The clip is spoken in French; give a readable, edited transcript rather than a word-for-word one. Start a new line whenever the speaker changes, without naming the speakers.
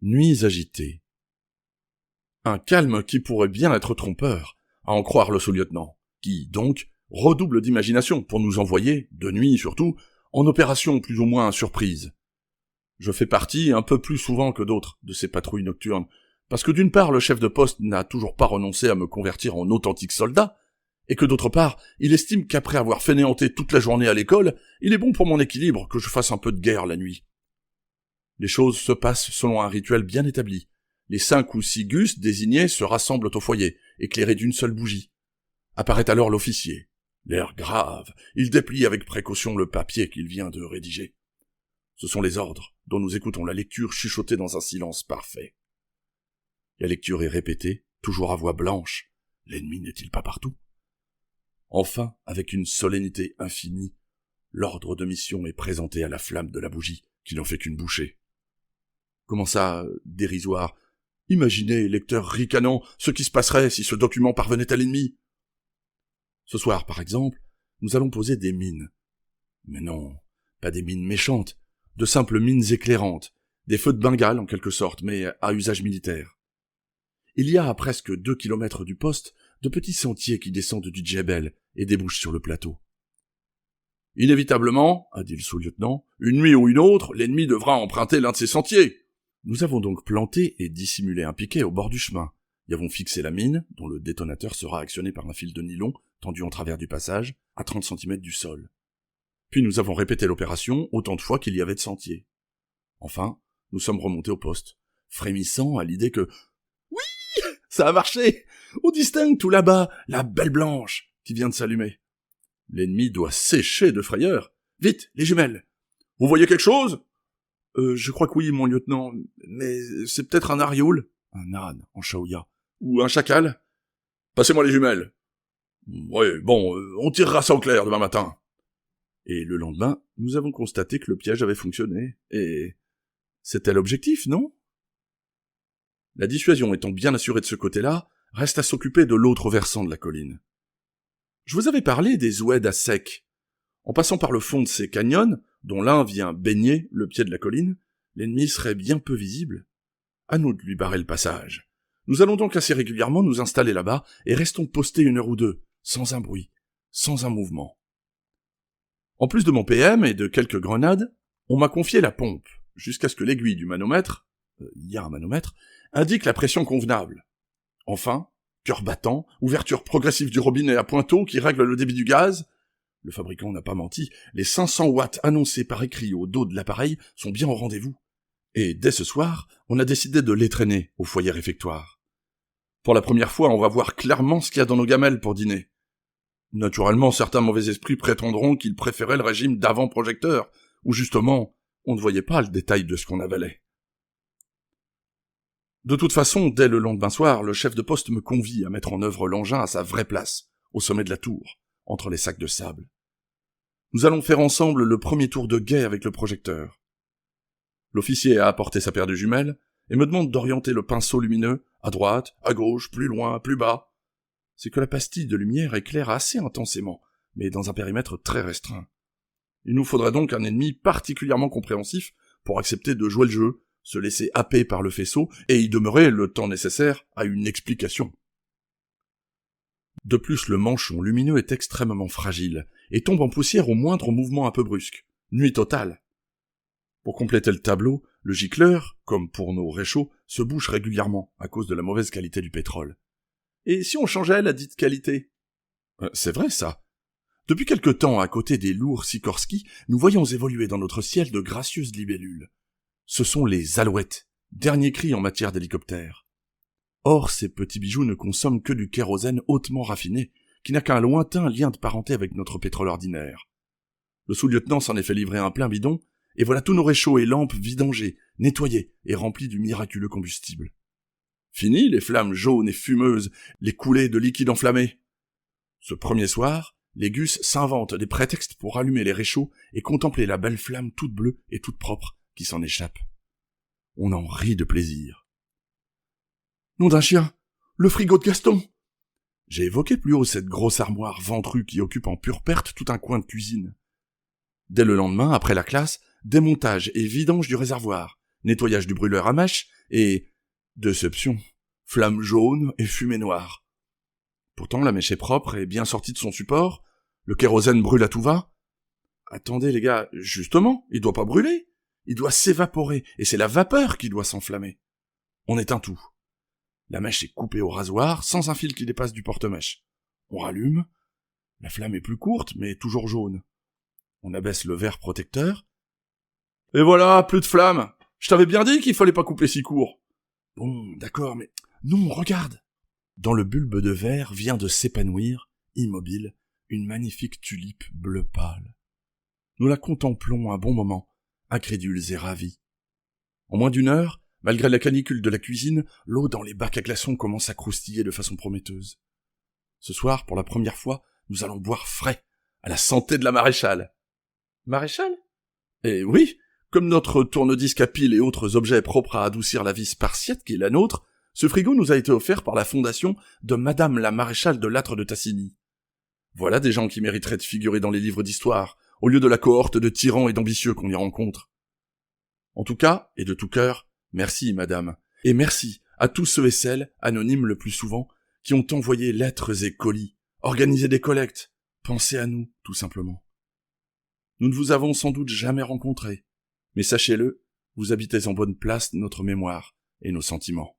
Nuits agitées. Un calme qui pourrait bien être trompeur, à en croire le sous-lieutenant, qui, donc, redouble d'imagination pour nous envoyer, de nuit surtout, en opération plus ou moins surprise. Je fais partie, un peu plus souvent que d'autres, de ces patrouilles nocturnes, parce que d'une part le chef de poste n'a toujours pas renoncé à me convertir en authentique soldat, et que d'autre part, il estime qu'après avoir fainéanté toute la journée à l'école, il est bon pour mon équilibre que je fasse un peu de guerre la nuit. Les choses se passent selon un rituel bien établi. Les 5 ou 6 gus désignés se rassemblent au foyer, éclairés d'une seule bougie. Apparaît alors l'officier. L'air grave, il déplie avec précaution le papier qu'il vient de rédiger. Ce sont les ordres, dont nous écoutons la lecture chuchotée dans un silence parfait. La lecture est répétée, toujours à voix blanche. L'ennemi n'est-il pas partout? Enfin, avec une solennité infinie, l'ordre de mission est présenté à la flamme de la bougie, qui n'en fait qu'une bouchée. Comment ça, dérisoire? Imaginez, lecteur ricanant, ce qui se passerait si ce document parvenait à l'ennemi. Ce soir, par exemple, nous allons poser des mines. Mais non, pas des mines méchantes, de simples mines éclairantes, des feux de Bengale en quelque sorte, mais à usage militaire. Il y a à presque 2 kilomètres du poste de petits sentiers qui descendent du Djebel et débouchent sur le plateau. Inévitablement, a dit le sous-lieutenant, une nuit ou une autre, l'ennemi devra emprunter l'un de ces sentiers. Nous avons donc planté et dissimulé un piquet au bord du chemin, y avons fixé la mine, dont le détonateur sera actionné par un fil de nylon tendu en travers du passage, à 30 cm du sol. Puis nous avons répété l'opération autant de fois qu'il y avait de sentiers. Enfin, nous sommes remontés au poste, frémissants à l'idée que « Oui, ça a marché! On distingue tout là-bas la belle blanche qui vient de s'allumer. L'ennemi doit sécher de frayeur. Vite, les jumelles! Vous voyez quelque chose ?» Je crois que oui, mon lieutenant, mais c'est peut-être un arioule, un âne en chaouia, ou un chacal. Passez-moi les jumelles. Oui, bon, on tirera ça au clair demain matin. Et le lendemain, nous avons constaté que le piège avait fonctionné, et c'était l'objectif, non? La dissuasion étant bien assurée de ce côté-là, reste à s'occuper de l'autre versant de la colline. Je vous avais parlé des oueds à sec. En passant par le fond de ces canyons, dont l'un vient baigner le pied de la colline, l'ennemi serait bien peu visible. À nous de lui barrer le passage. Nous allons donc assez régulièrement nous installer là-bas et restons postés 1 heure ou 2, sans un bruit, sans un mouvement. En plus de mon PM et de quelques grenades, on m'a confié la pompe, jusqu'à ce que l'aiguille du manomètre, il y a un manomètre, indique la pression convenable. Enfin, cœur battant, ouverture progressive du robinet à pointeau qui règle le débit du gaz. Le fabricant n'a pas menti, les 500 watts annoncés par écrit au dos de l'appareil sont bien au rendez-vous. Et dès ce soir, on a décidé de les traîner au foyer réfectoire. Pour la première fois, on va voir clairement ce qu'il y a dans nos gamelles pour dîner. Naturellement, certains mauvais esprits prétendront qu'ils préféraient le régime d'avant-projecteur, où justement, on ne voyait pas le détail de ce qu'on avalait. De toute façon, dès le lendemain soir, le chef de poste me convie à mettre en œuvre l'engin à sa vraie place, au sommet de la tour, entre les sacs de sable. Nous allons faire ensemble le premier tour de guet avec le projecteur. L'officier a apporté sa paire de jumelles et me demande d'orienter le pinceau lumineux à droite, à gauche, plus loin, plus bas. C'est que la pastille de lumière éclaire assez intensément, mais dans un périmètre très restreint. Il nous faudrait donc un ennemi particulièrement compréhensif pour accepter de jouer le jeu, se laisser happer par le faisceau et y demeurer le temps nécessaire à une explication. De plus, le manchon lumineux est extrêmement fragile et tombe en poussière au moindre mouvement un peu brusque. Nuit totale. Pour compléter le tableau, le gicleur, comme pour nos réchauds, se bouche régulièrement à cause de la mauvaise qualité du pétrole. Et si on changeait la dite qualité? C'est vrai ça. Depuis quelque temps, à côté des lourds Sikorsky, nous voyons évoluer dans notre ciel de gracieuses libellules. Ce sont les alouettes, dernier cri en matière d'hélicoptère. Or, ces petits bijoux ne consomment que du kérosène hautement raffiné, qui n'a qu'un lointain lien de parenté avec notre pétrole ordinaire. Le sous-lieutenant s'en est fait livrer un plein bidon, et voilà tous nos réchauds et lampes vidangés, nettoyés et remplis du miraculeux combustible. Fini les flammes jaunes et fumeuses, les coulées de liquide enflammé. Ce premier soir, les gus s'inventent des prétextes pour allumer les réchauds et contempler la belle flamme toute bleue et toute propre qui s'en échappe. On en rit de plaisir. Nom d'un chien, le frigo de Gaston! J'ai évoqué plus haut cette grosse armoire ventrue qui occupe en pure perte tout un coin de cuisine. Dès le lendemain, après la classe, démontage et vidange du réservoir, nettoyage du brûleur à mèche et, déception, flamme jaune et fumée noire. Pourtant la mèche est propre et bien sortie de son support, le kérosène brûle à tout va. Attendez les gars, justement, il doit pas brûler, il doit s'évaporer, et c'est la vapeur qui doit s'enflammer. On éteint tout. La mèche est coupée au rasoir, sans un fil qui dépasse du porte-mèche. On rallume, la flamme est plus courte, mais toujours jaune. On abaisse le verre protecteur. Et voilà, plus de flamme. Je t'avais bien dit qu'il fallait pas couper si court. Bon, d'accord, mais non, regarde. Dans le bulbe de verre vient de s'épanouir, immobile, une magnifique tulipe bleu pâle. Nous la contemplons un bon moment, incrédules et ravis. En moins d'une heure, malgré la canicule de la cuisine, l'eau dans les bacs à glaçons commence à croustiller de façon prometteuse. Ce soir, pour la première fois, nous allons boire frais, à la santé de la maréchale. Maréchale ? Eh oui, comme notre tourne-disque à pile et autres objets propres à adoucir la vie spartiate qui est la nôtre, ce frigo nous a été offert par la fondation de Madame la maréchale de Lattre de Tassigny. Voilà des gens qui mériteraient de figurer dans les livres d'histoire, au lieu de la cohorte de tyrans et d'ambitieux qu'on y rencontre. En tout cas, et de tout cœur, merci madame, et merci à tous ceux et celles, anonymes le plus souvent, qui ont envoyé lettres et colis, organisé des collectes, pensé à nous, tout simplement. Nous ne vous avons sans doute jamais rencontrés, mais sachez-le, vous habitez en bonne place notre mémoire et nos sentiments.